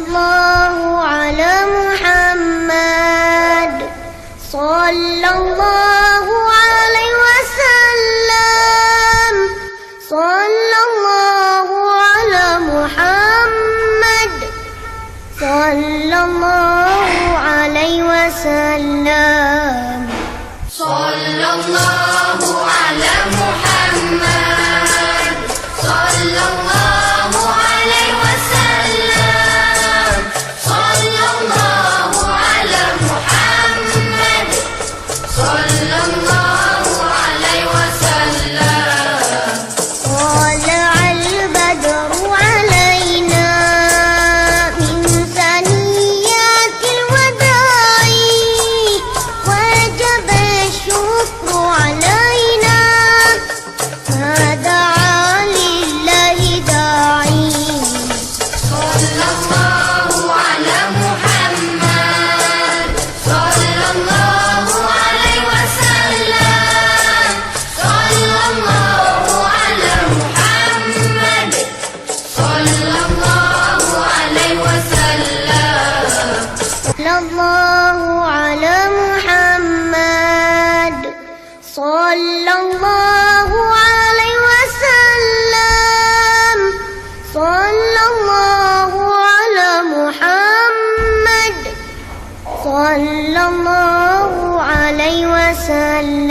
الله على محمد صلى الله عليه وسلم. صلى الله على محمد صلى الله عليه وسلم. صلى الله على محمد صلى الله عليه وسلم. صلى الله على محمد صلى الله عليه وسلم. طلع البدر علينا من ثنيات الوداع وجب الشكر علينا فدعا لله داعي. صلى الله على محمد صلى الله عليه وسلم. صلى الله على محمد صلى الله عليه وسلم. صلى الله على محمد صلى الله عليه وسلم. صلى الله على محمد صلى الله عليه وسلم.